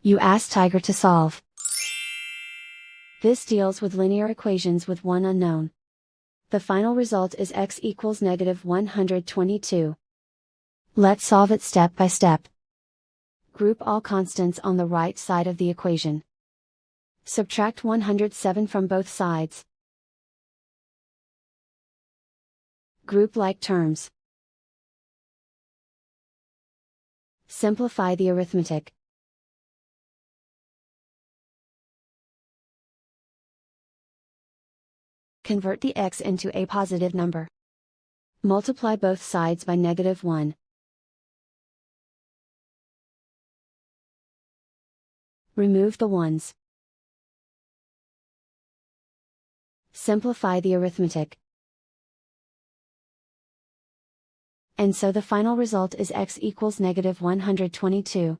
You ask Tiger to solve. This deals with linear equations with one unknown. The final result is x equals -122. Let's solve it step by step. Group all constants on the right side of the equation. Subtract 107 from both sides. Group like terms. Simplify the arithmetic. Convert the x into a positive number. Multiply both sides by -1. Remove the ones. Simplify the arithmetic. And so the final result is x equals -122.